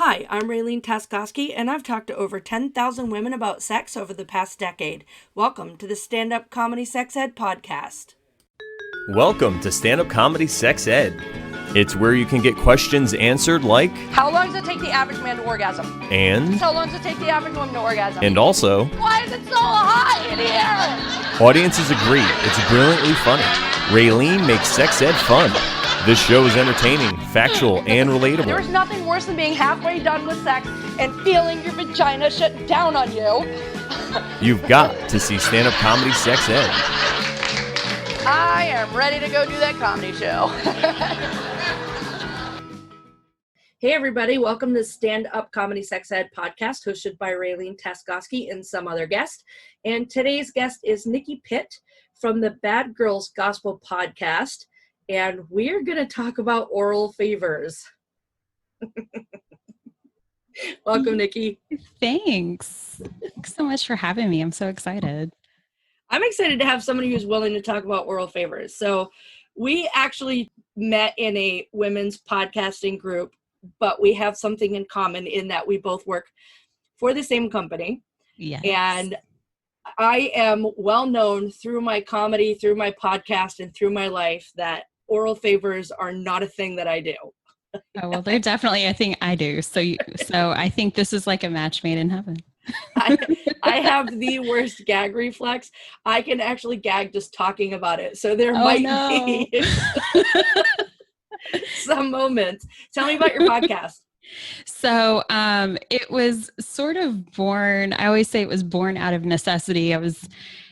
Hi, I'm Raylene Taskoski, and I've talked to over 10,000 women about sex over the past decade. Welcome to the Stand Up Comedy Sex Ed podcast. Welcome to Stand Up Comedy Sex Ed. It's where you can get questions answered like, how long does it take the average man to orgasm? and, How long does it take the average woman to orgasm? and also, why is it so hot in here? audiences agree it's brilliantly funny. Raylene makes sex ed fun. This show is entertaining, factual, and relatable. There's nothing worse than being halfway done with sex and feeling your vagina shut down on you. You've got to see Stand Up Comedy Sex Ed. I am ready to go do that comedy show. Hey everybody, welcome to the Stand Up Comedy Sex Ed podcast hosted by Raylene Taskoski and some other guest. And today's guest is Nikki Pitts from the Bad Girls Gospel podcast. And we're going to talk about oral favors. Welcome, Nikki. Thanks. Thanks so much for having me. I'm so excited. I'm excited to have somebody who's willing to talk about oral favors. So we actually met in a women's podcasting group, but we have something in common in that we both work for the same company. Yes. And I am well known through my comedy, through my podcast, and through my life that oral favors are not a thing that I do. Oh, well, they're definitely a thing I do. So I think this is like a match made in heaven. I have the worst gag reflex. I can actually gag just talking about it. So there might be some moments. Tell me about your podcast. So it was sort of born, I always say it was born out of necessity. I was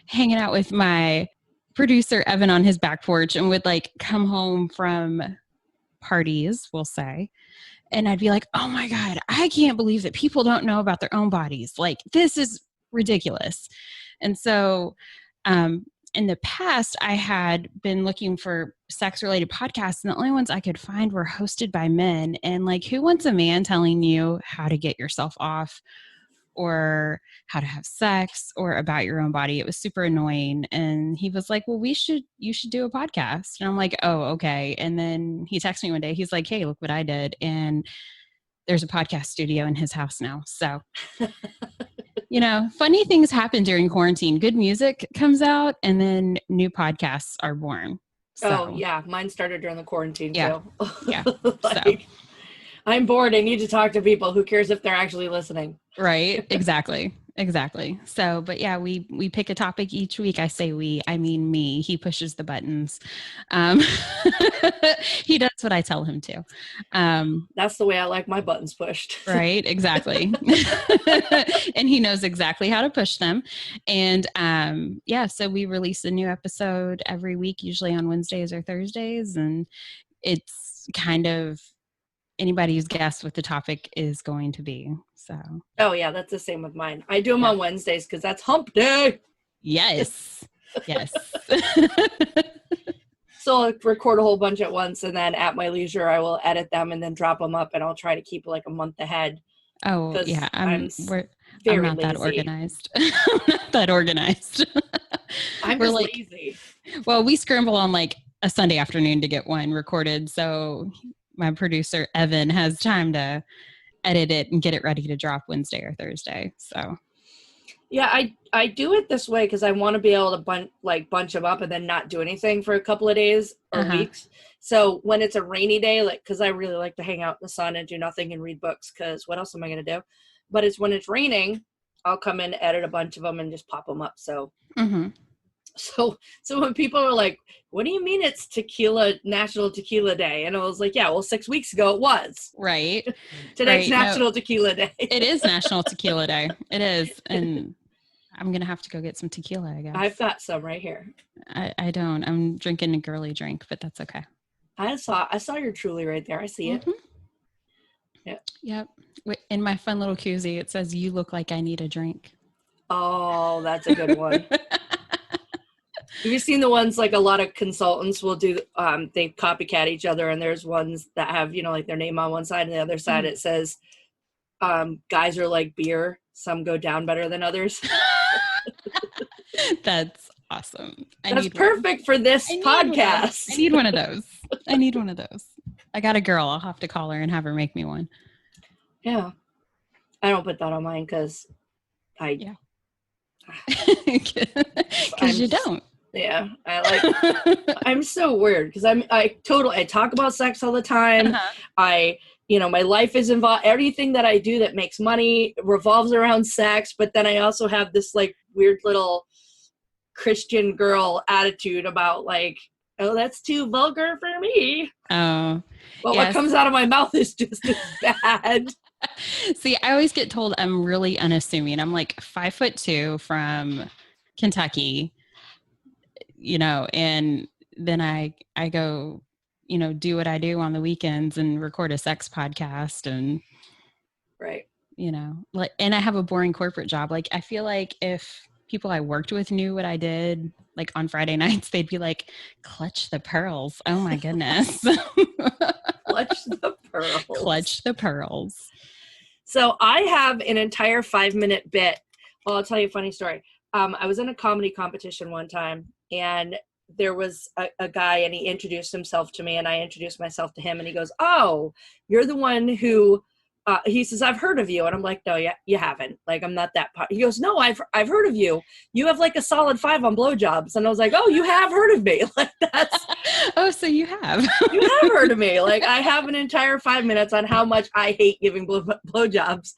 hanging out with my producer, Evan, on his back porch and would like come home from parties, we'll say. And I'd be like, oh my God, I can't believe that people don't know about their own bodies. Like, this is ridiculous. And so in the past, I had been looking for sex-related podcasts, and the only ones I could find were hosted by men. And like, who wants a man telling you how to get yourself off or how to have sex or about your own body? It was super annoying. And he was like, well, you should do a podcast. And I'm like, oh, okay. And then he texted me one day. He's like, hey, look what I did. And there's a podcast studio in his house now. So, funny things happen during quarantine. Good music comes out and then new podcasts are born. So, oh yeah. Mine started during the quarantine too. Yeah. I'm bored. I need to talk to people. Who cares if they're actually listening? Right. Exactly. So, but yeah, we pick a topic each week. I say we, I mean me. He pushes the buttons. He does what I tell him to. That's the way I like my buttons pushed. Right. Exactly. And he knows exactly how to push them. And so we release a new episode every week, usually on Wednesdays or Thursdays. And it's kind of anybody who's guessed what the topic is going to be. So. Oh yeah, that's the same with mine. I do them on Wednesdays because that's hump day. Yes. So I'll record a whole bunch at once, and then at my leisure, I will edit them and then drop them up, and I'll try to keep like a month ahead. Oh yeah, I'm not lazy. that organized. I'm not that organized. I'm just lazy. Well, we scramble on like a Sunday afternoon to get one recorded, so my producer, Evan, has time to edit it and get it ready to drop Wednesday or Thursday. So, yeah, I do it this way because I want to be able to bunch them up and then not do anything for a couple of days or weeks. So when it's a rainy day, like, because I really like to hang out in the sun and do nothing and read books, because what else am I going to do? But it's when it's raining, I'll come in, edit a bunch of them, and just pop them up. So. So when people are like, what do you mean it's National Tequila Day? And I was like, yeah, well, 6 weeks ago it was. Right. Today's National Tequila Day. It is National Tequila Day. It is. And I'm going to have to go get some tequila, I guess. I've got some right here. I don't. I'm drinking a girly drink, but that's okay. I saw your Truly right there. I see it. Yeah. Yep. In my fun little koozie, it says, you look like I need a drink. Oh, that's a good one. Have you seen the ones like a lot of consultants will do? They copycat each other, and there's ones that have, like their name on one side and the other side it says, guys are like beer. Some go down better than others. That's awesome. That's perfect for this podcast. I need one of those. I got a girl. I'll have to call her and have her make me one. Yeah. I don't put that on mine because because you don't. Yeah, I'm so weird because I talk about sex all the time. My life is involved. Everything that I do that makes money revolves around sex. But then I also have this like weird little Christian girl attitude about like, oh, that's too vulgar for me. Oh, well, yes. What comes out of my mouth is just as bad. See, I always get told I'm really unassuming. I'm like 5'2" from Kentucky, and then I go, do what I do on the weekends and record a sex podcast and, right. And I have a boring corporate job. Like, I feel like if people I worked with knew what I did, like on Friday nights, they'd be like, clutch the pearls. Oh my goodness. Clutch the pearls. Clutch the pearls. So I have an entire 5-minute bit. Well, I'll tell you a funny story. I was in a comedy competition one time, and there was a guy, and he introduced himself to me, and I introduced myself to him, and he goes, oh, you're the one who, he says, I've heard of you. And I'm like, no, you haven't. Like, I'm not that He goes, no, I've heard of you. You have like a solid 5 on blowjobs. And I was like, oh, you have heard of me. Like, that's. Oh, so you have. You have heard of me. Like, I have an entire 5 minutes on how much I hate giving blowjobs.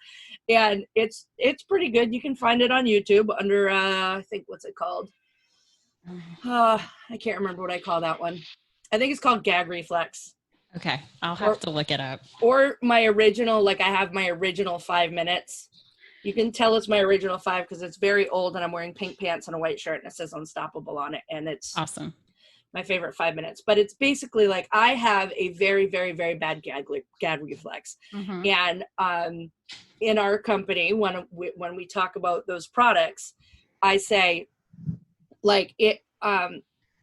And it's pretty good. You can find it on YouTube under, I think, what's it called? I can't remember what I call that one. I think it's called Gag Reflex. Okay. I'll have to look it up. Or my original, like I have my original 5 minutes. You can tell it's my original 5 because it's very old and I'm wearing pink pants and a white shirt and it says Unstoppable on it. And it's awesome. My favorite 5 minutes. But it's basically like I have a very, very, very bad gag reflex. Mm-hmm. And in our company, when we talk about those products, I say, like, it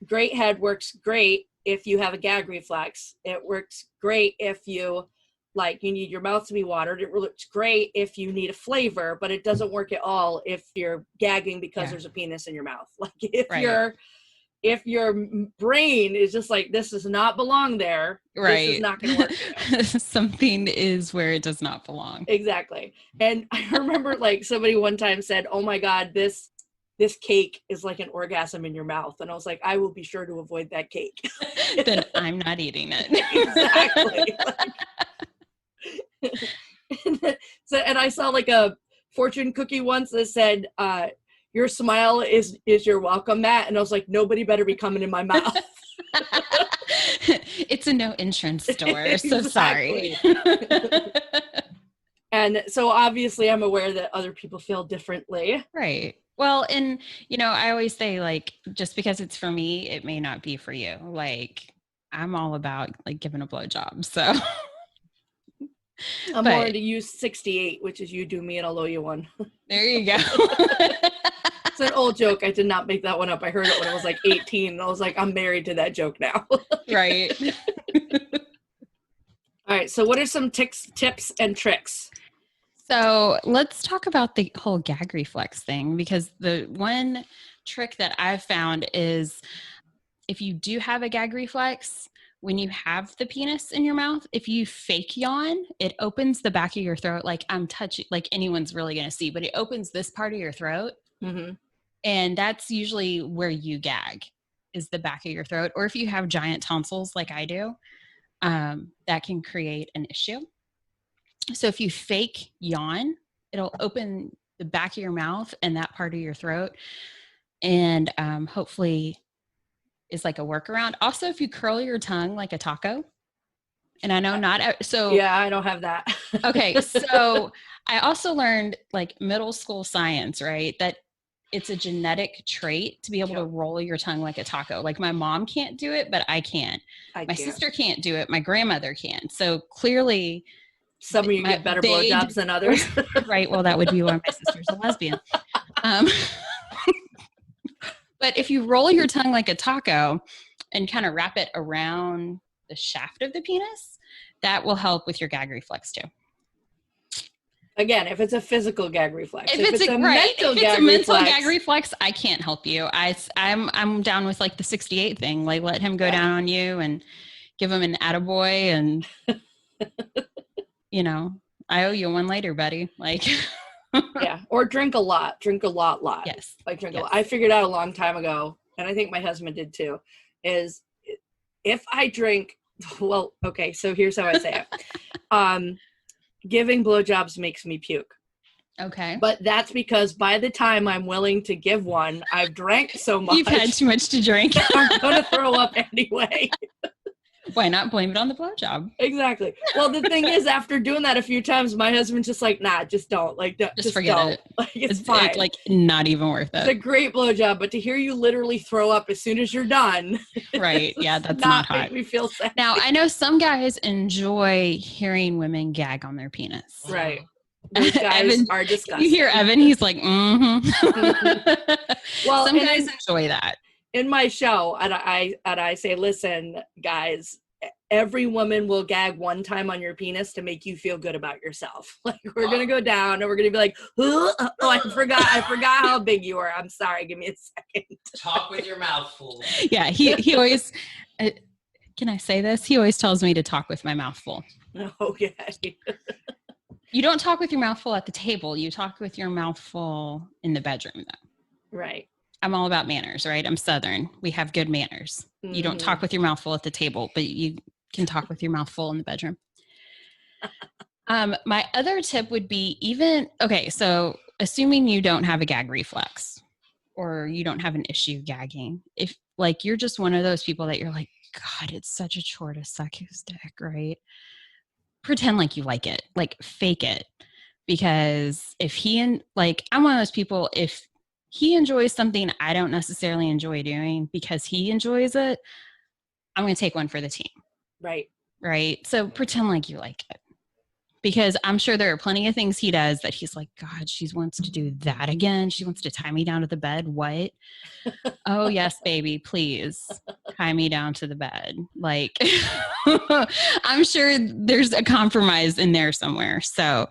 great head works great if you have a gag reflex. It works great if you need your mouth to be watered. It works great if you need a flavor, but it doesn't work at all if you're gagging because there's a penis in your mouth. Like if your brain is just like, this does not belong there, this is not going to work. Something is where it does not belong. Exactly. And I remember like somebody one time said, oh my God, this cake is like an orgasm in your mouth. And I was like, I will be sure to avoid that cake. Then I'm not eating it. Exactly. And I saw like a fortune cookie once that said, your smile is your welcome mat. And I was like, nobody better be coming in my mouth. It's a no insurance store. So sorry. And so obviously I'm aware that other people feel differently. Right. Well, and, I always say, like, just because it's for me, it may not be for you. Like, I'm all about, like, giving a blowjob. So I'm more into use 68, which is you do me and I'll owe you one. There you go. It's an old joke. I did not make that one up. I heard it when I was like 18. And I was like, I'm married to that joke now. Right. All right. So what are some tips and tricks? So let's talk about the whole gag reflex thing, because the one trick that I've found is if you do have a gag reflex, when you have the penis in your mouth, if you fake yawn, it opens the back of your throat. Like I'm touching, like anyone's really going to see, but it opens this part of your throat. Mm-hmm. And that's usually where you gag, is the back of your throat. Or if you have giant tonsils like I do, that can create an issue. So if you fake yawn, it'll open the back of your mouth and that part of your throat, and hopefully is like a workaround. Also, if you curl your tongue like a taco, and I know yeah, I don't have that. Okay, so I also learned like middle school science, right? That it's a genetic trait to be able to roll your tongue like a taco. Like my mom can't do it, but I can. My sister can't do it. My grandmother can. So clearly, some of you get better blowjobs than others. Right. Well, that would be why my sister's a lesbian. But if you roll your tongue like a taco and kind of wrap it around the shaft of the penis, that will help with your gag reflex too. Again, if it's a physical gag reflex. If it's a mental gag reflex, I can't help you. I'm down with like the 68 thing. Like let him go down on you and give him an attaboy and I owe you one later, buddy. Like, yeah. Or drink a lot. Yes. Like drink a Yes. lot. I figured out a long time ago, and I think my husband did too, is if I drink, well, okay, so here's how I say it. Giving blowjobs makes me puke. Okay. But that's because by the time I'm willing to give one, I've drank so much. You've had too much to drink. I'm going to throw up anyway. Why not blame it on the blowjob? Exactly. Well, the thing is, after doing that a few times, my husband's just like, nah, just don't. Like, just forget don't. it. Like, it's fine. It's like not even worth It's a it. great blowjob, but to hear you literally throw up as soon as you're done. Right. Yeah, that's not not hot. make me feel sad. Now, I know some guys enjoy hearing women gag on their penis. Right. Those guys Evan, are disgusting. You hear Evan, he's like, mm-hmm. Well, some and guys enjoy that. in my show, and I say, listen, guys, every woman will gag one time on your penis to make you feel good about yourself. Like, we're gonna go down and we're gonna be like, oh, I forgot how big you are. I'm sorry, give me a second. Talk with your mouth full. Yeah, he always can I say this? He always tells me to talk with my mouth full. Oh yeah. You don't talk with your mouth full at the table. You talk with your mouth full in the bedroom, though. Right. I'm all about manners, right? I'm Southern. We have good manners. You don't talk with your mouth full at the table, but you can talk with your mouth full in the bedroom. My other tip would be so assuming you don't have a gag reflex or you don't have an issue gagging, if like you're just one of those people that you're like, God, it's such a chore to suck his dick, right? Pretend like you like it, like fake it. Because I'm one of those people, if he enjoys something I don't necessarily enjoy doing because he enjoys it, I'm going to take one for the team. Right. Right. So pretend like you like it. Because I'm sure there are plenty of things he does that he's like, God, she wants to do that again. She wants to tie me down to the bed. What? Oh, yes, baby, please tie me down to the bed. Like, I'm sure there's a compromise in there somewhere. So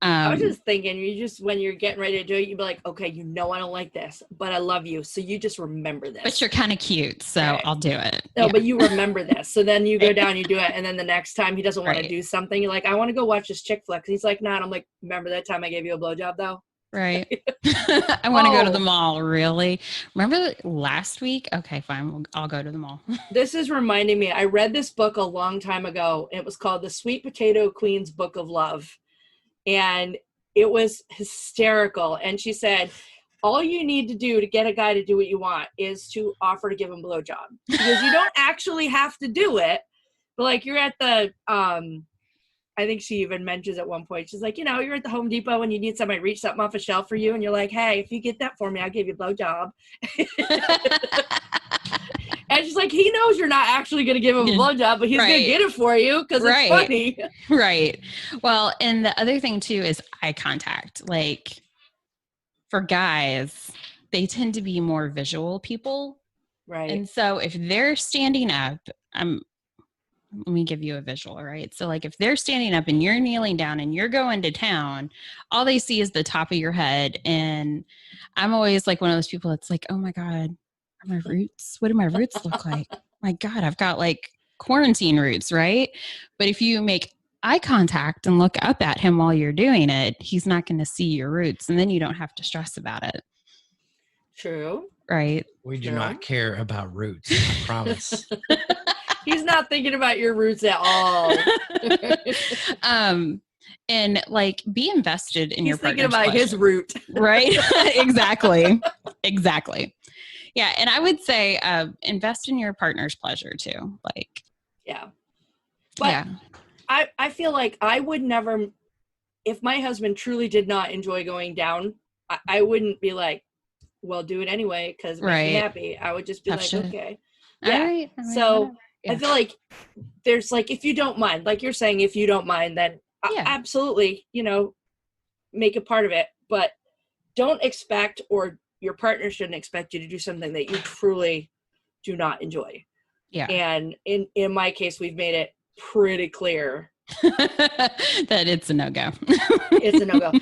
I was just thinking, when you're getting ready to do it, you'd be like, okay, I don't like this, but I love you. So you just remember this. But you're kind of cute, so right. I'll do it. No, but you remember this. So then you go down, you do it. And then the next time he doesn't want to do something, you're like, I want to go watch this chick flick. He's like, nah. And I'm like, remember that time I gave you a blowjob though? Right. I want to go to the mall. Really? Remember last week? Okay, fine. I'll go to the mall. This is reminding me. I read this book a long time ago. It was called The Sweet Potato Queen's Book of Love. And it was hysterical. And she said, all you need to do to get a guy to do what you want is to offer to give him a blowjob. Because you don't actually have to do it. But like you're at the, I think she even mentions at one point, she's like, you're at the Home Depot and you need somebody to reach something off a shelf for you. And you're like, hey, if you get that for me, I'll give you a blowjob. And she's like, he knows you're not actually going to give him a blowjob, but he's going to get it for you because it's funny. Right. Well, and the other thing too is eye contact. Like for guys, they tend to be more visual people. Right. And so if they're standing up, let me give you a visual, right? So like if they're standing up and you're kneeling down and you're going to town, all they see is the top of your head. And I'm always like one of those people that's like, oh my God, my roots, what do my roots look like? My God, I've got like quarantine roots, right? But if you make eye contact and look up at him while you're doing it, he's not going to see your roots, and then you don't have to stress about it. True. Right. We do not care about roots, I promise. He's not thinking about your roots at all. And like be invested in your partner's thinking about pleasure. his root. Right. Exactly. Yeah. And I would say invest in your partner's pleasure too. Like, yeah. But I feel like I would never, if my husband truly did not enjoy going down, I wouldn't be like, well, do it anyway because it makes me happy. I would just be okay. Yeah. All right. So I feel like there's like, if you don't mind, like you're saying, if you don't mind, then absolutely, make it part of it. But don't expect, or your partner shouldn't expect you to do something that you truly do not enjoy. Yeah. And in my case, we've made it pretty clear that it's a no-go. It's a no-go.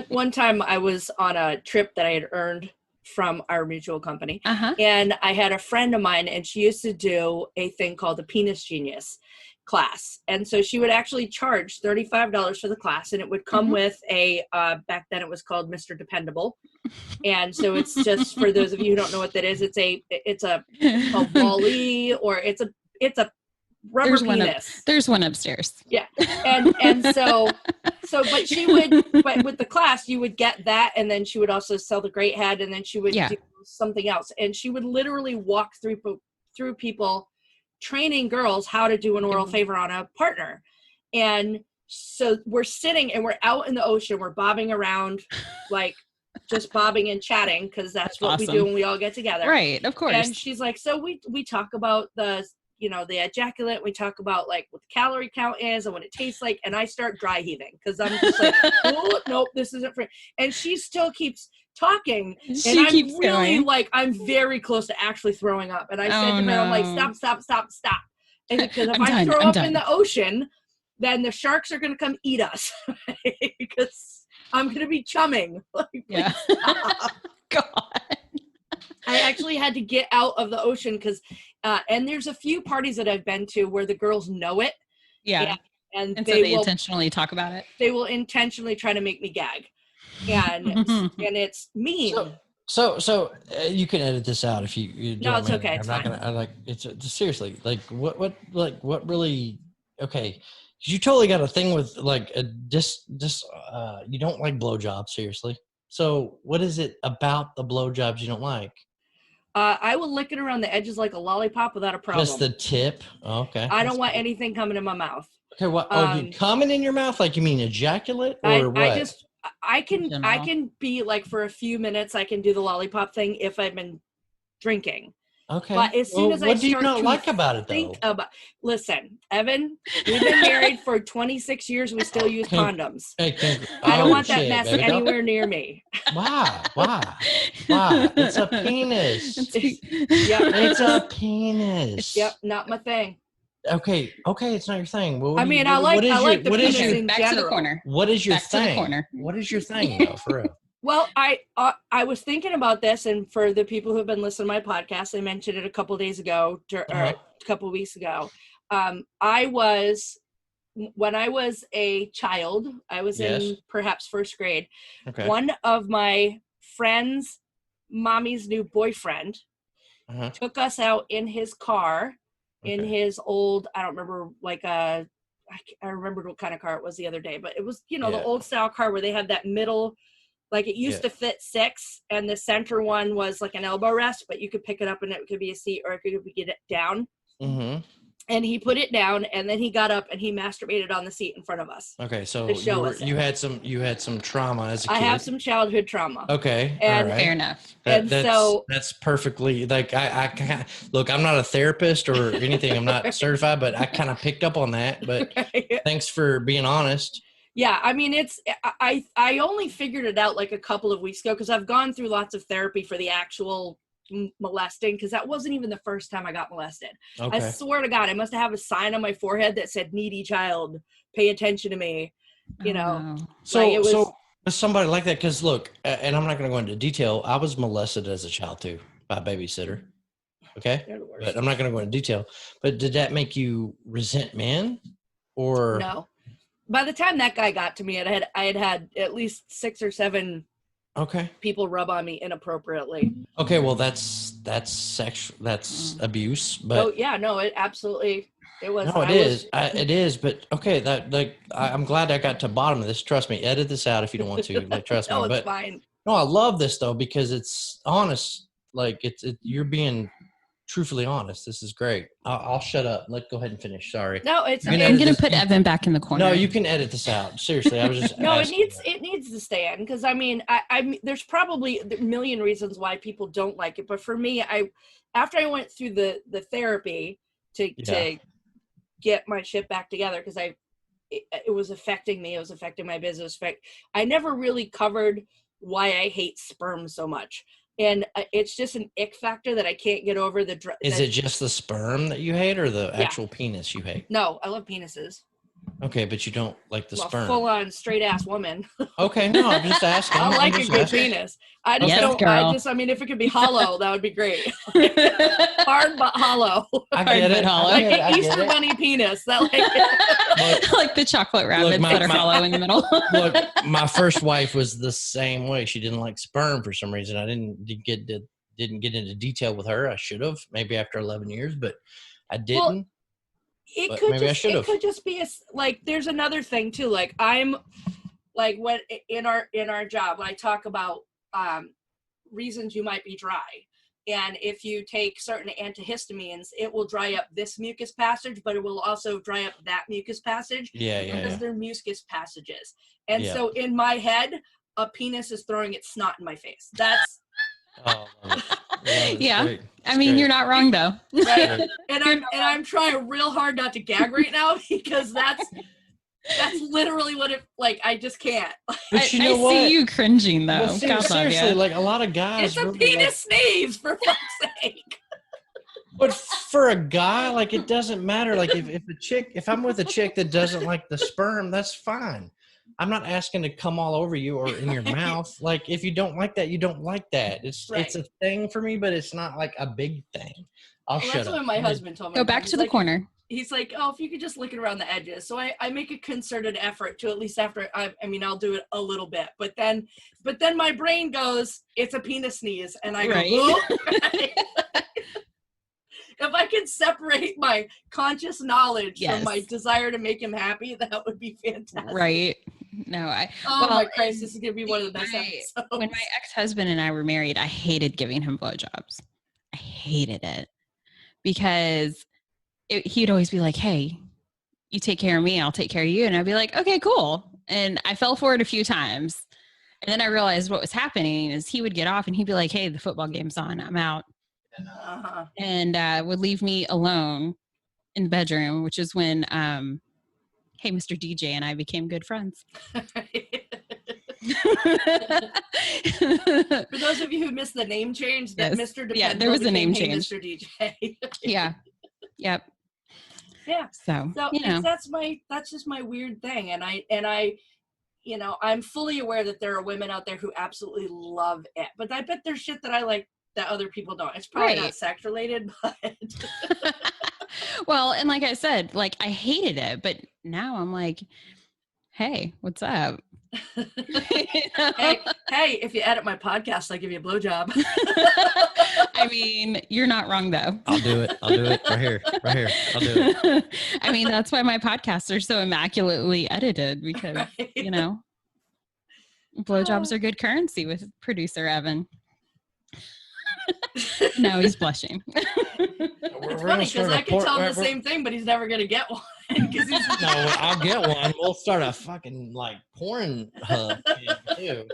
One time I was on a trip that I had earned from our mutual company. And I had a friend of mine, and she used to do a thing called the Penis Genius. class. And so she would actually charge $35 for the class, and it would come with a back then it was called Mr. Dependable. And so it's just, for those of you who don't know what that is, it's a Wally, or it's a rubber penis. There's one upstairs. Yeah. And so but she would, but with the class you would get that, and then she would also sell the great head, and then she would do something else, and she would literally walk through people, training girls how to do an oral favor on a partner. And so we're sitting and we're out in the ocean, we're bobbing around, like just bobbing and chatting, because that's what we do when we all get together. Right, of course. And she's like, so we talk about the ejaculate, we talk about like what the calorie count is and what it tastes like, and I start dry heaving because I'm just like, oh, nope, this isn't for. And she still keeps talking, and I'm really going. Like, I'm very close to actually throwing up. And I said to her, I'm like, stop. And because if I throw up in the ocean, then the sharks are going to come eat us because I'm going to be chumming. Like, God. I actually had to get out of the ocean because, and there's a few parties that I've been to where the girls know it. Yeah. And so they intentionally talk about it. They will intentionally try to make me gag. And it's mean. So you can edit this out if you don't. No, it's okay. It's I'm not fine. gonna. I like it's seriously like what really okay. 'Cause you totally got a thing with like you don't like blowjobs, seriously. So what is it about the blowjobs you don't like? I will lick it around the edges like a lollipop without a problem. Just the tip. Oh, okay. I don't want anything coming in my mouth. Okay, what? You coming in your mouth? Like you mean ejaculate or what? I can be like, for a few minutes, I can do the lollipop thing if I've been drinking. Okay. But as soon as I what do you start not to like about it, think though? Listen, Evan, we've been married for 26 years. We still use condoms. Hey, I don't want that mess anywhere near me. Why? It's a penis. It's a penis. Yep, not my thing. Okay, it's not your thing. Well, I like the penis in back general. to the corner. What is your back thing? To the corner. What is your thing, though, for real? Well, I was thinking about this, and for the people who have been listening to my podcast, I mentioned it a couple days ago, or a couple weeks ago. When I was a child, I was in perhaps first grade. Okay. One of my friend's mommy's new boyfriend took us out in his car, in his old, I don't remember, I remembered what kind of car it was the other day, but it was, the old style car where they had that middle. Like, it used to fit 6, and the center one was like an elbow rest, but you could pick it up and it could be a seat, or it could get it down. Mm-hmm. And he put it down, and then he got up and he masturbated on the seat in front of us. Okay, so you had some trauma as a kid. I have some childhood trauma. Okay, and all right. Fair enough. That's perfectly like I look. I'm not a therapist or anything. I'm not certified, but I kind of picked up on that. But thanks for being honest. Yeah, I mean, I only figured it out like a couple of weeks ago, because I've gone through lots of therapy for the actual molesting, because that wasn't even the first time I got molested. Okay. I swear to God, I must have a sign on my forehead that said "needy child, pay attention to me." So with somebody like that, because look, and I'm not going to go into detail. I was molested as a child too by a babysitter. Okay, but I'm not going to go into detail. But did that make you resent men, or no? By the time that guy got to me, I had at least 6 or 7 people rub on me inappropriately. Okay, well that's sexual, that's abuse. But it was. No, it is. But okay, that I'm glad I got to the bottom of this. Trust me, edit this out if you don't want to. Like, trust me. No, it's but fine. No, I love this though because it's honest. Like you're being truthfully honest. This is great. I'll shut up. Let's go ahead and finish. Sorry. No, it's. I'm going to put Evan back in the corner. No, you can edit this out. Seriously, I was just. No, it needs to stay in, because I mean, I there's probably a million reasons why people don't like it, but for me, after I went through the therapy to get my shit back together, because it was affecting me. It was affecting my business. I never really covered why I hate sperm so much. And it's just an ick factor that I can't get over. Is it just the sperm that you hate, or the actual penis you hate? No, I love penises. Okay, but you don't like the sperm. Full on straight ass woman. Okay, no, I'm just asking. I like a good penis. I just don't. Girl. I mean, if it could be hollow, that would be great. Hard but hollow. I get it. Hollow. Like an Easter bunny penis. That like the chocolate rabbits that are hollow in the middle. Look, my first wife was the same way. She didn't like sperm for some reason. I didn't get into detail with her. I should have, maybe after 11 years, but I didn't. Well, it could just be like, there's another thing too. Like I'm like, when in our job, when I talk about reasons you might be dry, and if you take certain antihistamines, it will dry up this mucus passage, but it will also dry up that mucus passage. Because they're mucus passages. And so in my head, a penis is throwing its snot in my face. That's yeah. Great. I mean, you're not wrong though. Right? And I'm trying real hard not to gag right now, because that's literally what it, like, I just can't. But you I know what? see you cringing though. Seriously, like a lot of guys. It's a penis sneeze, for fuck's sake. But for a guy, like, it doesn't matter. Like if I'm with a chick that doesn't like the sperm, that's fine. I'm not asking to come all over you or in your mouth. Like, if you don't like that, you don't like that. It's a thing for me, but it's not like a big thing. Shut up. That's what my husband told me. Go back to the corner. He's like, oh, if you could just lick it around the edges. So I make a concerted effort to, at least after, I mean, I'll do it a little bit. But then my brain goes, it's a penis sneeze. And I go, right. If I could separate my conscious knowledge from my desire to make him happy, that would be fantastic. Right. No, my Christ, this is going to be one of the best episodes. When my ex-husband and I were married, I hated giving him blowjobs. I hated it because he'd always be like, hey, you take care of me, I'll take care of you. And I'd be like, okay, cool. And I fell for it a few times. And then I realized what was happening is he would get off and he'd be like, hey, the football game's on, I'm out. And would leave me alone in the bedroom, which is when, hey, Mr. DJ and I became good friends. For those of you who missed the name change, that Mr. Dependable, yeah, there was a name change. Mr. DJ. Yeah. Yep. Yeah. So you know. that's just my weird thing. And I, you know, I'm fully aware that there are women out there who absolutely love it, but I bet there's shit that I like that other people don't. It's probably not sex related, but well, and like I said, like I hated it, but now I'm like, hey, what's up? hey, if you edit my podcast, I'll give you a blowjob. I mean, you're not wrong though. I'll do it right here. I'll do it. I mean, that's why my podcasts are so immaculately edited, because you know, blowjobs are good currency with producer Evan. No, he's blushing. It's funny because I can tell him the same thing, but he's never gonna get one. No, I'll get one. We'll start a fucking like porn hub too.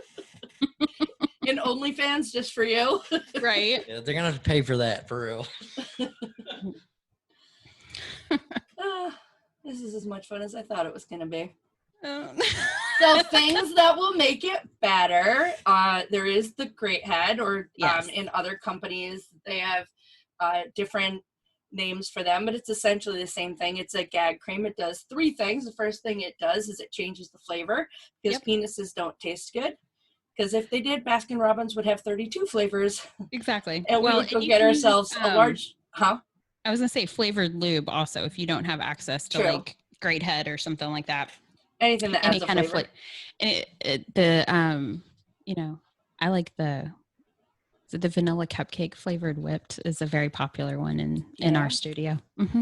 In OnlyFans just for you, right? Yeah, they're gonna have to pay for that for real. This is as much fun as I thought it was gonna be. So things that will make it better. There is the Great Head, or in other companies they have different names for them, but it's essentially the same thing. It's a gag cream. It does three things. The first thing it does is it changes the flavor, because penises don't taste good. Because if they did, Baskin Robbins would have 32 flavors. Exactly. And we would go get ourselves a large, I was gonna say flavored lube also, if you don't have access to like Great Head or something like that. Anything that adds a flavor. And you know, I like the vanilla cupcake flavored whipped is a very popular one in our studio. Mm-hmm.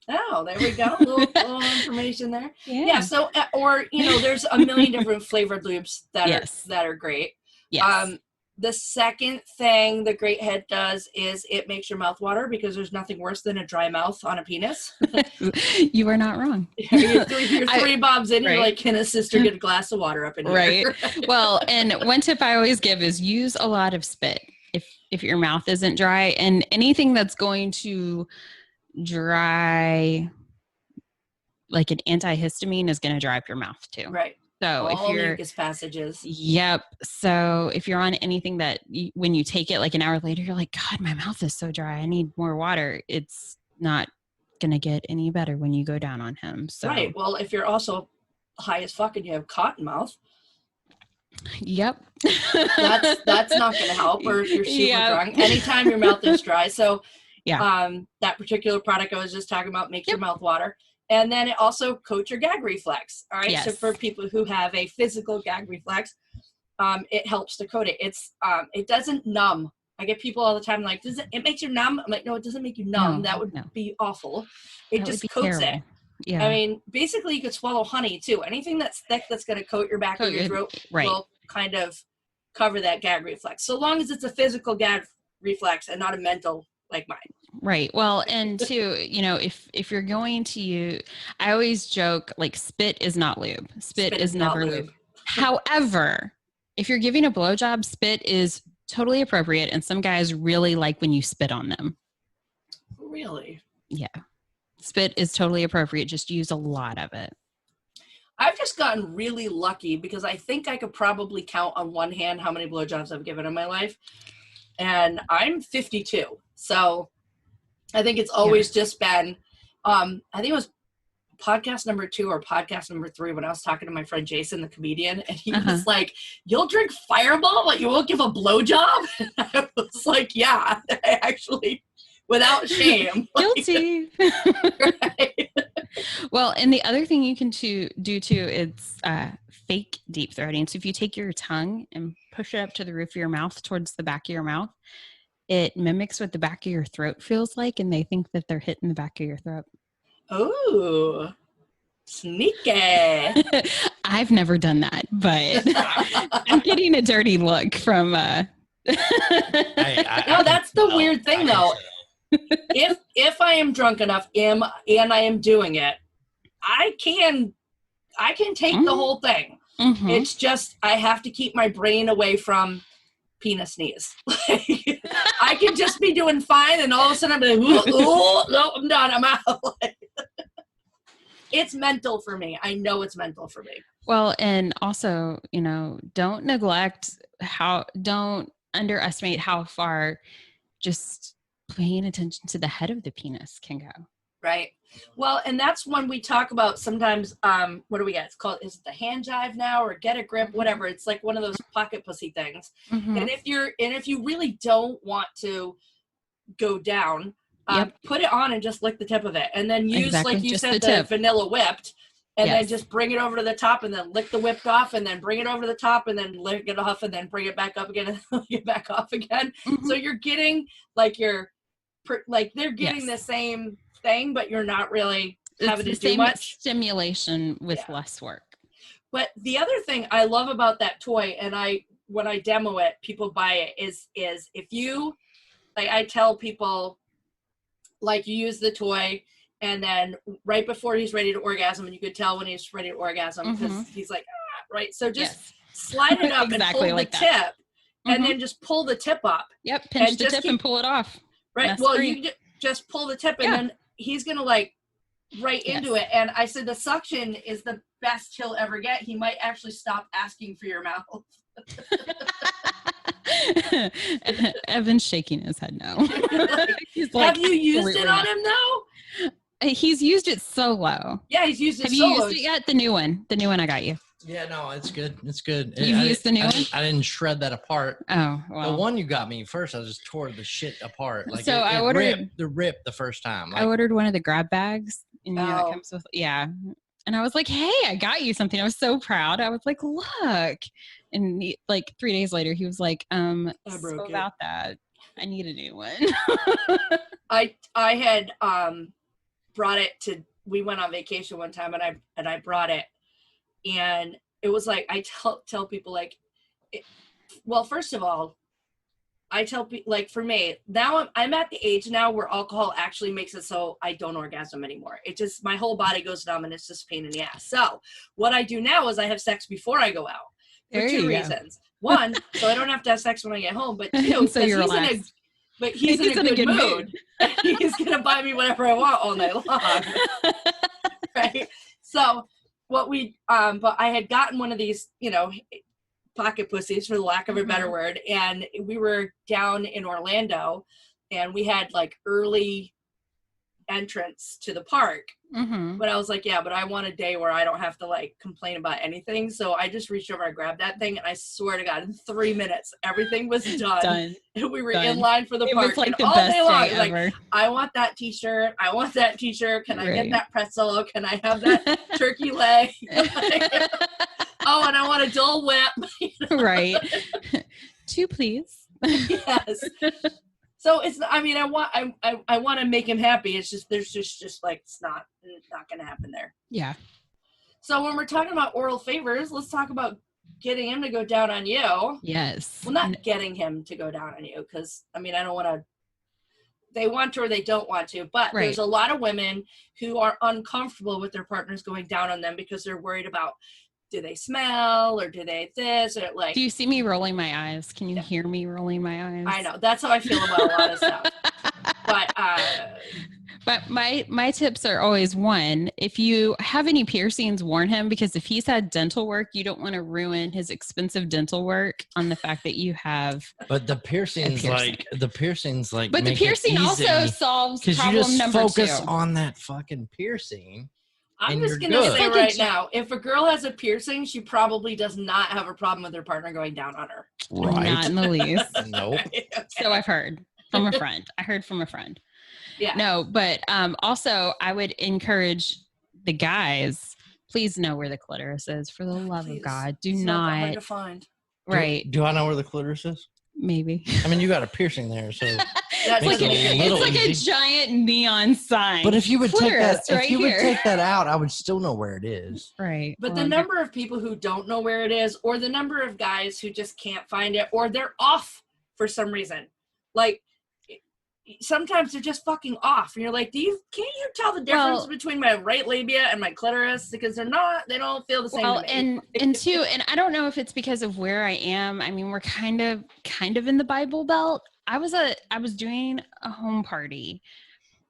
Oh, there we go. A little information there. Yeah. So, or, you know, there's a million different flavored lubes that are great. Yes. The second thing the Great Head does is it makes your mouth water, because there's nothing worse than a dry mouth on a penis. You are not wrong. You're three bobs in, you're like, can a sister get a glass of water up in here? Right. Well, and one tip I always give is use a lot of spit if your mouth isn't dry, and anything that's going to dry, like an antihistamine, is going to dry up your mouth too. Right. So all if you're mucus passages. Yep. So if you're on anything that when you take it like an hour later, you're like, God, my mouth is so dry, I need more water. It's not going to get any better when you go down on him. So. Right. Well, if you're also high as fuck and you have cotton mouth. Yep. that's not going to help. Or if you're super drunk, anytime your mouth is dry. So that particular product I was just talking about makes your mouth water. And then it also coats your gag reflex. All right. Yes. So for people who have a physical gag reflex, it helps to coat it. It doesn't numb. I get people all the time like, it makes you numb? I'm like, no, it doesn't make you numb. No, that would be awful. It just coats terrible. It. Yeah. I mean, basically you could swallow honey too. Anything that's thick that's going to coat your back of your throat will kind of cover that gag reflex. So long as it's a physical gag reflex and not a mental like mine. Right. Well, and too, if you're going to use, I always joke like spit is not lube. Spit is never lube. However, if you're giving a blowjob, spit is totally appropriate. And some guys really like when you spit on them. Really? Yeah. Spit is totally appropriate. Just use a lot of it. I've just gotten really lucky because I think I could probably count on one hand how many blowjobs I've given in my life. And I'm 52. So I think it's always just been, I think it was podcast number 2 or podcast number 3 when I was talking to my friend Jason, the comedian, and he was like, you'll drink Fireball, but you won't give a blowjob? And I was like, yeah, I actually, without shame. Guilty. Right. Well, and the other thing you can do too is fake deep throating. So if you take your tongue and push it up to the roof of your mouth towards the back of your mouth, it mimics what the back of your throat feels like, and they think that they're hitting the back of your throat. Oh, sneaky. I've never done that, but I'm getting a dirty look from... No, that's the weird thing, though. If I am drunk enough and I am doing it, I can take the whole thing. Mm-hmm. It's just I have to keep my brain away from penis sneeze. I can just be doing fine, and all of a sudden I'm like, no, I'm done. I'm out. It's mental for me. I know it's mental for me. Well, and also, don't underestimate how far just paying attention to the head of the penis can go. Right. Well, and that's when we talk about sometimes, what do we get? It's called, is it the hand jive now or get a grip, whatever. It's like one of those pocket pussy things. Mm-hmm. And if you really don't want to go down, put it on and just lick the tip of it. And then use, like you said, the vanilla whipped, and then just bring it over to the top and then lick the whipped off and then bring it over to the top and then lick it off and then bring it back up again and lick it back off again. Mm-hmm. So you're getting they're getting the same thing, but you're not really having to do much stimulation with less work. But the other thing I love about that toy, and when I demo it, people buy it, is if you, like, I tell people, like, you use the toy and then right before he's ready to orgasm, and you could tell when he's ready to orgasm because he's like, right? So just slide it up and pull the tip, and then just pull the tip up. Yep, pinch the tip and pull it off. Right. Well, you just pull the tip, and then he's going to right into it. And I said the suction is the best he'll ever get. He might actually stop asking for your mouth. Evan's shaking his head no. He's like, have you used it on him though? He's used it solo. Yeah, he's used it solo. Have you used it yet? The new one I got you. Yeah, no, it's good. It's good. You've used the new one? I didn't shred that apart. Oh, well. The one you got me first, I just tore the shit apart. Like, so I ordered the rip the first time. I ordered one of the grab bags. And that comes with, and I was like, hey, I got you something. I was so proud. I was like, look. And 3 days later, he was like, so about that, I need a new one. I had brought it we went on vacation one time, and I brought it, and it was like, I tell people, like, well, first of all, I tell people, like, for me, now I'm at the age now where alcohol actually makes it so I don't orgasm anymore. It just, my whole body goes numb, and it's just a pain in the ass. So what I do now is I have sex before I go out for 2 reasons. One, so I don't have to have sex when I get home, but 2, so you're relaxed. He's in a good mood. He's going to buy me whatever I want all night long. Right? So what but I had gotten one of these, pocket pussies, for the lack of a better word. And we were down in Orlando, and we had like early entrance to the park. But I was like, yeah, but I want a day where I don't have to like complain about anything. So I just reached over and grabbed that thing, and I swear to God, in 3 minutes, everything was done. And we were in line for the park. It was like the all best day long, day ever. like, I want that t-shirt. I want that t-shirt. Can I get that pretzel? Can I have that turkey leg? Oh, and I want a Dole Whip. Right. 2, please. Yes. So it's, I mean, I want to make him happy. It's just, there's just like, it's not going to happen there. Yeah. So when we're talking about oral favors, let's talk about getting him to go down on you. Yes. Well, not getting him to go down on you, because, I mean, I don't want to, they want to or they don't want to, but there's a lot of women who are uncomfortable with their partners going down on them because they're worried about, do they smell, or do they this, or like. Do you see me rolling my eyes? Can you hear me rolling my eyes? I know. That's how I feel about a lot of stuff. But my tips are always, one, if you have any piercings, warn him, because if he's had dental work, you don't want to ruin his expensive dental work on the fact that you have. But the piercings, like. But the piercing also solves problem you just number 2. Focus on that fucking piercing. I'm just going to say right now, if a girl has a piercing, she probably does not have a problem with her partner going down on her. Right. Not in the least. Nope. Okay. So I've heard from a friend. I heard from a friend. Yeah. No, but also I would encourage the guys, please know where the clitoris is, for the love of God. Do it's not. That hard to find. Right. Do I know where the clitoris is? Maybe. I mean, you got a piercing there, so it's like a giant neon sign. But if you would take that, right would take that out, I would still know where it is. Right. But the number of people who don't know where it is, or the number of guys who just can't find it, or they're off for some reason, like sometimes they're just fucking off, and you're like, can't you tell the difference between my right labia and my clitoris? Because they don't feel the same. Well, to me. and two, and I don't know if it's because of where I am. I mean, we're kind of in the Bible Belt. I was doing a home party,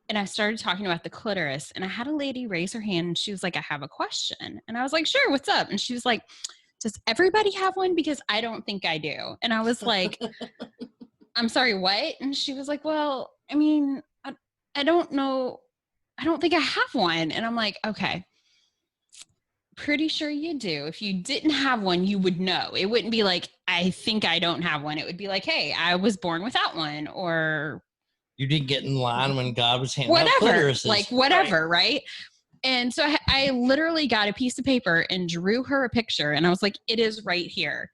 and I started talking about the clitoris, and I had a lady raise her hand, and she was like, I have a question. And I was like, sure, what's up? And she was like, does everybody have one? Because I don't think I do. And I was like, I'm sorry, what? And she was like, well, I mean, I don't know. I don't think I have one. And I'm like, okay, pretty sure you do. If you didn't have one, you would know. It wouldn't be like, I think I don't have one. It would be like, hey, I was born without one, or you didn't get in line when God was handing out clitorises. Like whatever, right? And so I literally got a piece of paper and drew her a picture, and I was like, it is right here.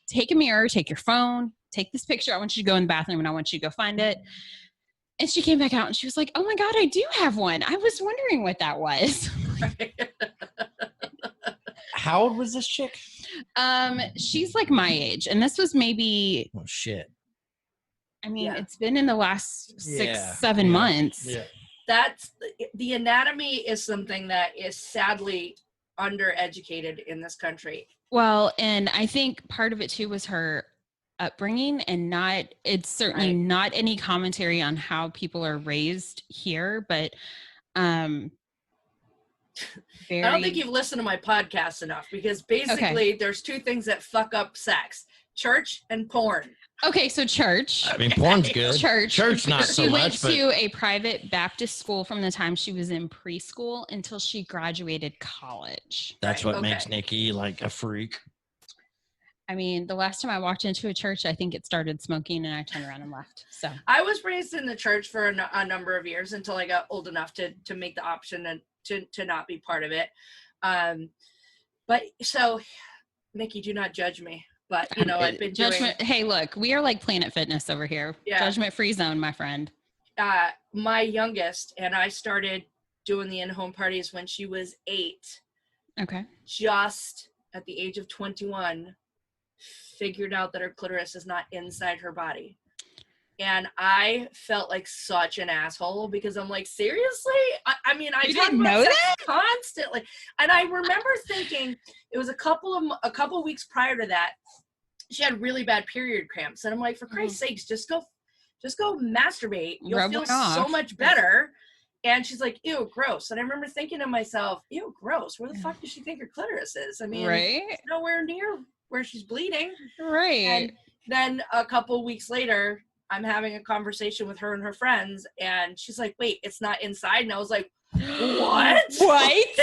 Take a mirror, take your phone, take this picture. I want you to go in the bathroom, and I want you to go find it. And she came back out, and she was like, oh my God, I do have one. I was wondering what that was. How old was this chick? She's like my age, and this was maybe. Oh shit! I mean, it's been in the last 6-7 months. Yeah. That's the anatomy is something that is sadly undereducated in this country. Well, and I think part of it too was her upbringing, and it's certainly not any commentary on how people are raised here, but I don't think you've listened to my podcast enough, because basically there's 2 things that fuck up sex: church and porn. Okay, so church. I mean, porn's good. Church not so much. She went to a private Baptist school from the time she was in preschool until she graduated college. That's what makes Nikki like a freak. I mean, the last time I walked into a church, I think it started smoking, and I turned around and left. So I was raised in the church for a number of years until I got old enough to make the option and to not be part of it. But so, Nikki, do not judge me. But, I've been judgment. Hey, look, we are like Planet Fitness over here. Yeah. Judgment-free zone, my friend. My youngest and I started doing the in-home parties when she was 8. Okay. Just at the age of 21, figured out that her clitoris is not inside her body. And I felt like such an asshole, because I'm like, seriously? I mean, I didn't know that constantly. And I remember thinking, it was a couple weeks prior to that, she had really bad period cramps. And I'm like, for Christ's sakes, just go masturbate. You'll feel so much better. And she's like, ew, gross. And I remember thinking to myself, ew, gross. Where the fuck does she think her clitoris is? I mean, it's nowhere near where she's bleeding. Right. And then a couple weeks later, I'm having a conversation with her and her friends, and she's like, wait, it's not inside. And I was like, what? What?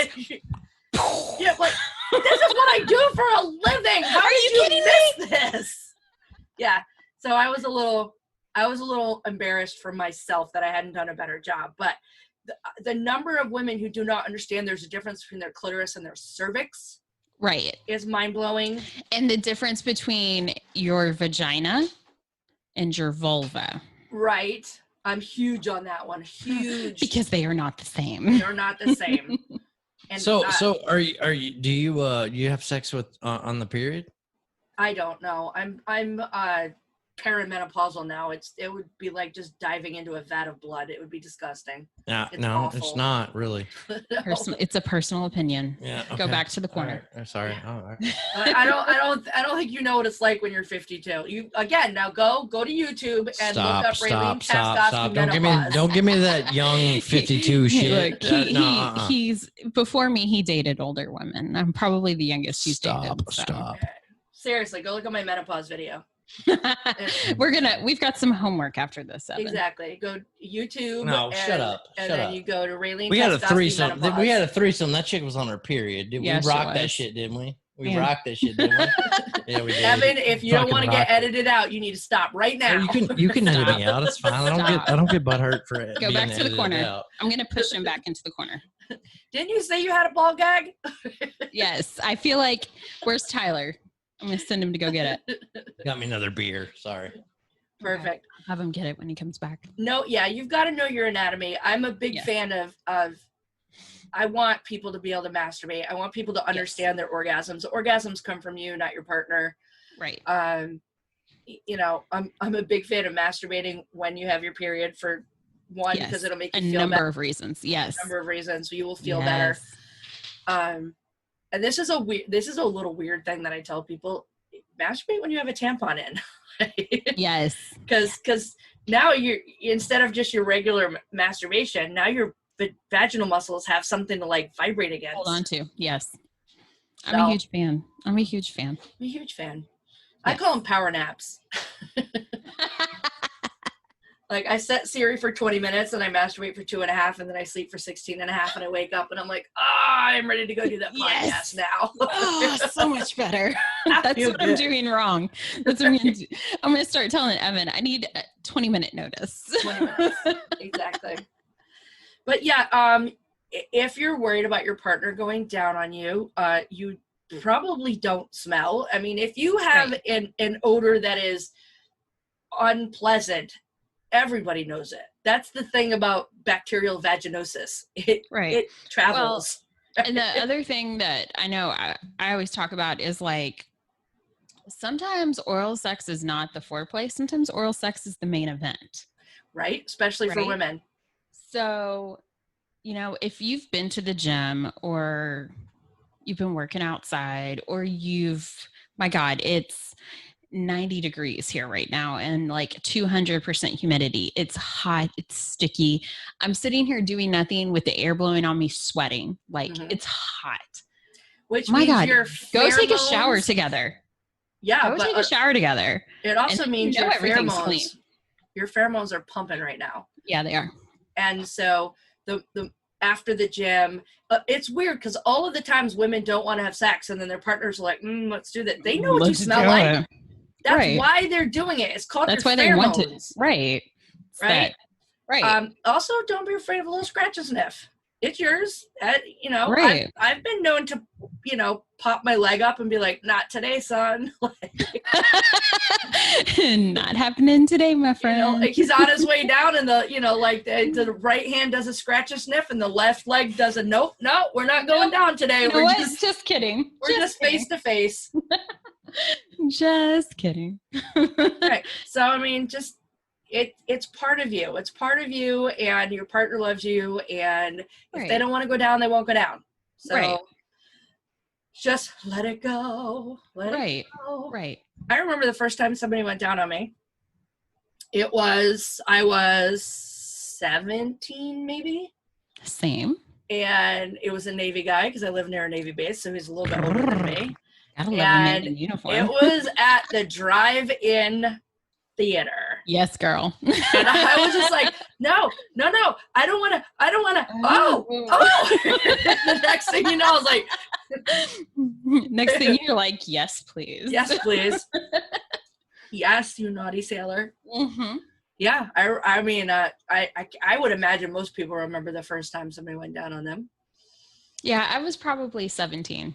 Yeah, like, this is what I do for a living. How did you miss this? Yeah. So I was a little embarrassed for myself that I hadn't done a better job. But the number of women who do not understand there's a difference between their clitoris and their cervix, right, is mind-blowing. And the difference between your vagina and your vulva. Right. I'm huge on that one. Huge. Because they are not the same. They're not the same. And so do you have sex with on the period? I don't know. I'm perimenopausal now. It would be like just diving into a vat of blood. It would be disgusting. No, awful. It's not really. It's a personal opinion. Yeah. Okay. Go back to the corner. Right. Sorry. All right. I don't think you know what it's like when you're 52. You again now go to YouTube and look up Raylene Taskoski menopause. Don't give me that young 52 shit. Look, he's before me. He dated older women. I'm probably the youngest he's dated. Stop. Seriously, go look at my menopause video. We've got some homework after this. Evan. Exactly. Go YouTube. No, shut up. And then you go to Raylene. We had a threesome. We had a threesome. That chick was on her period. We rocked that shit, didn't we? We rocked that shit, didn't we? Yeah, we did. Evan, if you don't want to get edited out, you need to stop right now. You can edit me out. It's fine. I don't get butthurt for it. Go back to the corner. Out. I'm gonna push him back into the corner. Didn't you say you had a ball gag? Yes. I feel like where's Tyler? I'm going to send him to go get it. Got me another beer. Sorry. Perfect. Okay. Have him get it when he comes back. No, yeah, you've got to know your anatomy. I'm a big fan of I want people to be able to masturbate. I want people to understand their orgasms. Orgasms come from you, not your partner. Right. You know, I'm a big fan of masturbating when you have your period for one, because it'll make you feel better. A number of reasons. Yes. A number of reasons. You will feel better. And this is a little weird thing that I tell people: masturbate when you have a tampon in. Yes. Because now you're, instead of just your regular masturbation, now your vaginal muscles have something to like vibrate against. Hold on to. Yes. I'm a huge fan. Yes. I call them power naps. Like, I set Siri for 20 minutes and I masturbate for 2.5, and then I sleep for 16.5, and I wake up and I'm like, I'm ready to go do that podcast now. So much better. That's what I'm doing wrong. That's what I'm going to do. I'm going to start telling Evan, I need a 20-minute notice. 20 minutes. Exactly. But yeah, if you're worried about your partner going down on you, you probably don't smell. I mean, if you have an odor that is unpleasant, everybody knows it. That's the thing about bacterial vaginosis. It travels. Well, and the other thing that I know I always talk about is like, sometimes oral sex is not the foreplay. Sometimes oral sex is the main event. Right? Especially for women. So, you know, if you've been to the gym or you've been working outside or my God, it's 90 degrees here right now and like 200% humidity. It's hot. It's sticky. I'm sitting here doing nothing with the air blowing on me, sweating. Like it's hot. Which means your go take a shower together. Yeah. Go take a shower together. It also means your pheromones are pumping right now. Yeah, they are. And so the after the gym, it's weird because all of the times women don't want to have sex and then their partners are like, let's do that. They know what you smell like. That's why they're doing it. It's called That's why they want it. Right. Right. Also, don't be afraid of a little scratch and sniff. It's yours. You know, I've been known to, you know, pop my leg up and be like, not today, son. Not happening today, my friend. You know, like he's on his way down and the right hand does a scratch and sniff and the left leg does a nope, we're not going down today. We're just kidding. We're just face to face. Just kidding. Right. So, I mean, just, it's part of you. It's part of you, and your partner loves you, and if they don't want to go down, they won't go down. So just let it go. Let it go. Right. I remember the first time somebody went down on me. I was 17 maybe. Same. And it was a Navy guy because I live near a Navy base, so he's a little bit older than me. Gotta love a Navy uniform. It was at the drive-in theater. Yes, girl. And I was just like, no, I don't want to. Oh. The next thing you know, I was like, next thing you're like, yes, please. Yes, please. Yes, you naughty sailor. Mm-hmm. Yeah, I mean, I would imagine most people remember the first time somebody went down on them. Yeah, I was probably 17.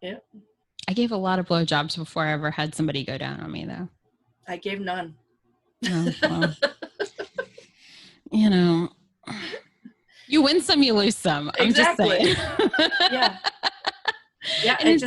Yeah. I gave a lot of blowjobs before I ever had somebody go down on me, though. I gave none. Oh, well. You know, you win some, you lose some. Exactly. I'm just saying. Yeah. Yeah, and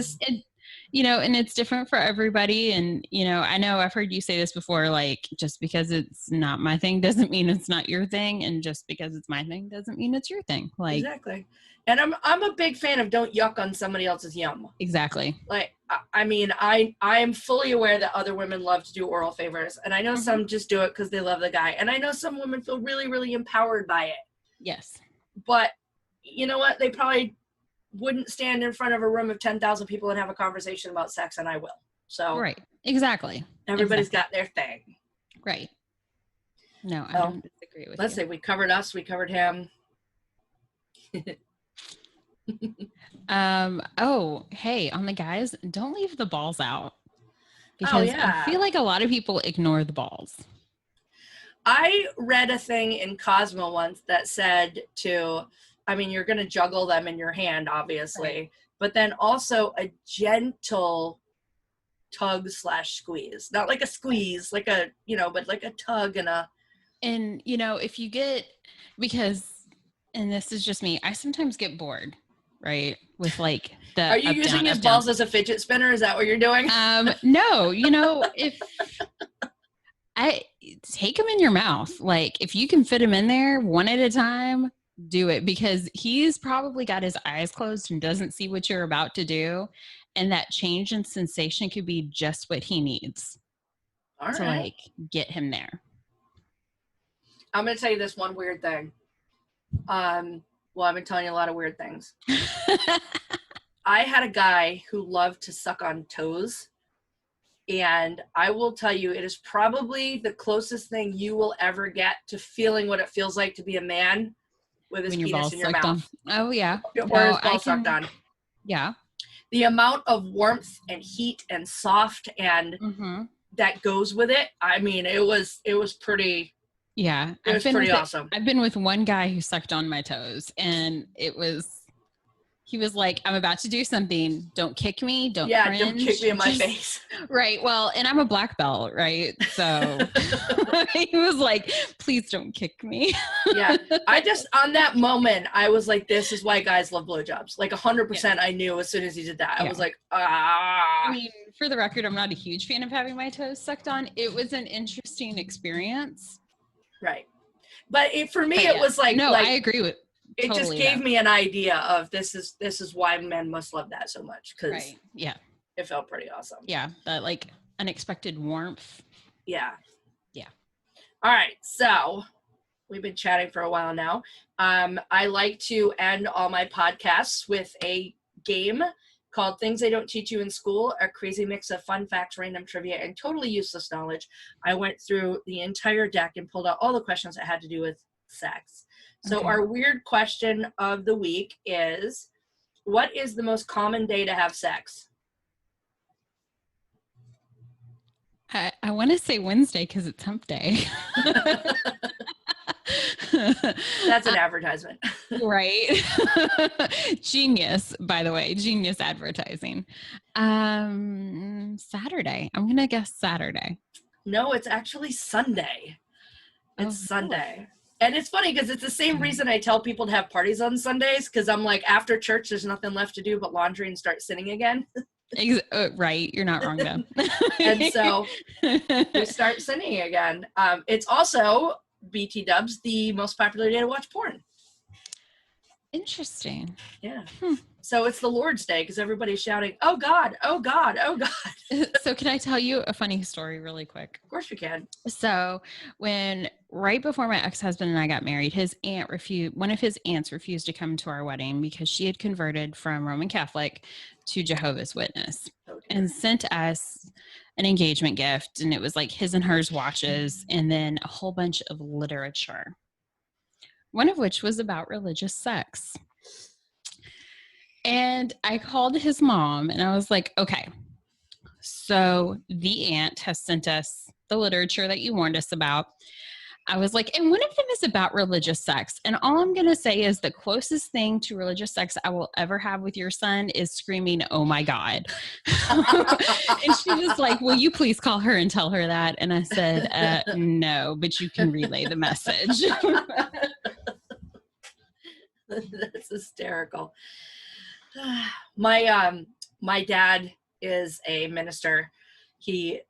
and it's different for everybody. And, I know I've heard you say this before, like, just because it's not my thing doesn't mean it's not your thing. And just because it's my thing doesn't mean it's your thing. Like, exactly. And I'm a big fan of don't yuck on somebody else's yum. Exactly. Like, I mean, I am fully aware that other women love to do oral favors. And I know some just do it because they love the guy. And I know some women feel really, really empowered by it. Yes. But you know what? They probably wouldn't stand in front of a room of 10,000 people and have a conversation about sex, and I will. So right. Exactly. Everybody's got their thing. Right. No, I don't disagree with let's you. see. We covered us. We covered him. Oh, hey, on the guys, don't leave the balls out. Because I feel like a lot of people ignore the balls. I read a thing in Cosmo once that said you're going to juggle them in your hand, obviously, right. But then also a gentle tug/squeeze, not like a squeeze, like a, but like a tug and if you get, and this is just me, I sometimes get bored, right? With like the, are you using his balls as a fidget spinner? Is that what you're doing? No, if I take them in your mouth, like if you can fit them in there one at a time, do it, because he's probably got his eyes closed and doesn't see what you're about to do. And that change in sensation could be just what he needs to like get him there. I'm going to tell you this one weird thing. Well, I've been telling you a lot of weird things. I had a guy who loved to suck on toes. And I will tell you, it is probably the closest thing you will ever get to feeling what it feels like to be a man with his penis in your mouth. On. Oh, yeah. Or his ball sucked on. Yeah. The amount of warmth and heat and soft and that goes with it. I mean, it was pretty... Yeah. It was pretty awesome. I've been with one guy who sucked on my toes, and he was like, I'm about to do something. Don't kick me. Don't cringe. Don't kick me in my face. Right. Well, and I'm a black belt, right? So he was like, please don't kick me. Yeah. On that moment, I was like, this is why guys love blowjobs. Like 100% I knew as soon as he did that. I was like, I mean, for the record, I'm not a huge fan of having my toes sucked on. It was an interesting experience. Right. But for me, it was like... No, I agree with... It totally just gave me an idea of this is why men must love that so much, because it felt pretty awesome. Yeah, that like unexpected warmth. Yeah. Yeah. All right, so we've been chatting for a while now. I like to end all my podcasts with a game called Things They Don't Teach You in School, a crazy mix of fun facts, random trivia, and totally useless knowledge. I went through the entire deck and pulled out all the questions that had to do with sex. So our weird question of the week is, what is the most common day to have sex? I want to say Wednesday because it's hump day. That's an advertisement. Right. Genius, by the way. Genius advertising. Saturday. I'm going to guess Saturday. No, it's actually Sunday. It's Sunday. And it's funny because it's the same reason I tell people to have parties on Sundays, because I'm like, after church, there's nothing left to do but laundry and start sinning again. Right. You're not wrong, though. And so we start sinning again. It's also, BT dubs, the most popular day to watch porn. Interesting. Yeah. So it's the Lord's Day because everybody's shouting, oh God, oh God, oh God. So can I tell you a funny story really quick? Of course you can. So right before my ex-husband and I got married, one of his aunts refused to come to our wedding because she had converted from Roman Catholic to Jehovah's Witness and sent us an engagement gift, and it was like his and hers watches, and then a whole bunch of literature, one of which was about religious sex. And I called his mom and I was like, okay, so the aunt has sent us the literature that you warned us about. I was like, and one of them is about religious sex. And all I'm going to say is the closest thing to religious sex I will ever have with your son is screaming, oh my God. And she was like, will you please call her and tell her that? And I said, no, but you can relay the message. That's hysterical. My dad is a minister. He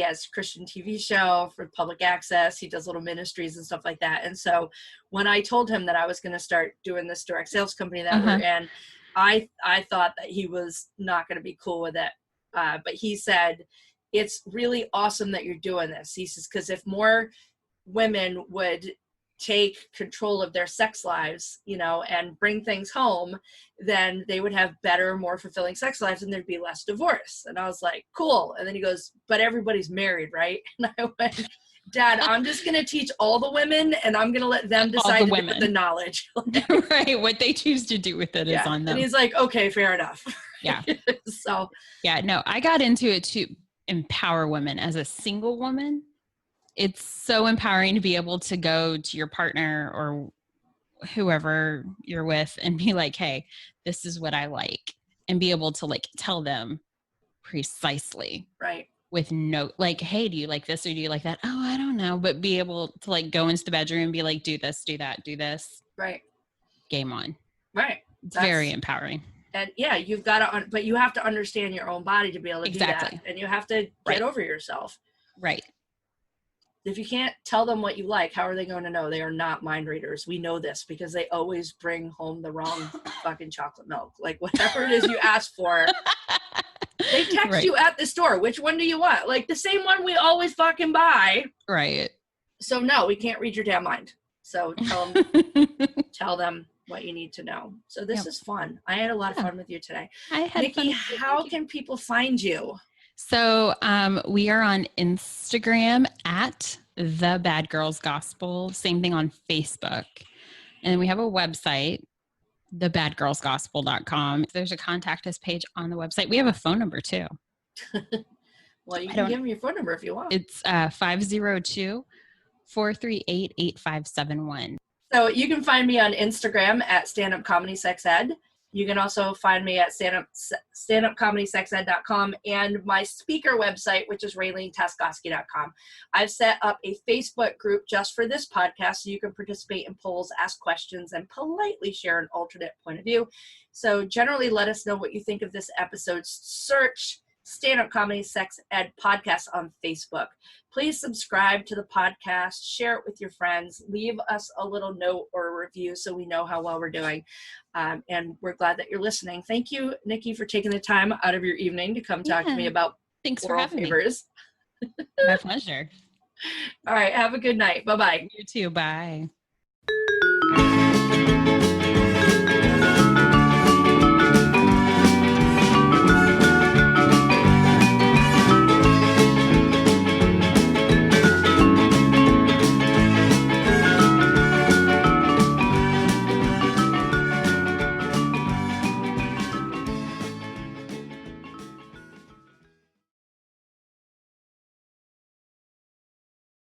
has Christian TV show for public access. He does little ministries and stuff like that. And so when I told him that I was going to start doing this direct sales company that we're in, I thought that he was not going to be cool with it. But he said, it's really awesome that you're doing this. He says, because if more women would take control of their sex lives, you know, and bring things home, then they would have better, more fulfilling sex lives and there'd be less divorce. And I was like, cool. And then he goes, but everybody's married, right? And I went, Dad, I'm just going to teach all the women and I'm going to let them decide to do with the knowledge. Right. What they choose to do with it is on them. And he's like, okay, fair enough. Yeah. So, yeah, no, I got into it to empower women as a single woman. It's so empowering to be able to go to your partner or whoever you're with and be like, hey, this is what I like. And be able to like tell them precisely. Right. With no, like, hey, do you like this or do you like that? Oh, I don't know. But be able to like go into the bedroom and be like, do this, do that, do this. Right. Game on. Right. It's very empowering. And yeah, you've got to, but you have to understand your own body to be able to do that. And you have to get over yourself. Right. If you can't tell them what you like, how are they going to know? They are not mind readers. We know this because they always bring home the wrong fucking chocolate milk. Like whatever it is you ask for, they text you at the store. Which one do you want? Like the same one we always fucking buy. Right. So no, we can't read your damn mind. So tell them what you need to know. So this is fun. I had a lot of fun with you today. Nikki, how can people find you? So we are on Instagram at The Bad Girls Gospel. Same thing on Facebook. And we have a website, thebadgirlsgospel.com. There's a contact us page on the website. We have a phone number too. Well, you can give them your phone number if you want. It's 502-438-8571. So you can find me on Instagram at Stand Up Comedy Sex Ed. You can also find me at standupcomedysexed.com and my speaker website, which is RayleneTaskoski.com. I've set up a Facebook group just for this podcast so you can participate in polls, ask questions, and politely share an alternate point of view. So generally let us know what you think of this episode. Search Stand Up Comedy Sex Ed podcast on Facebook. Please subscribe to the podcast, share it with your friends, leave us a little note or a review so we know how well we're doing. And we're glad that you're listening. Thank you, Nikki, for taking the time out of your evening to come talk to me about oral favors. My pleasure. All right. Have a good night. Bye-bye. You too. Bye.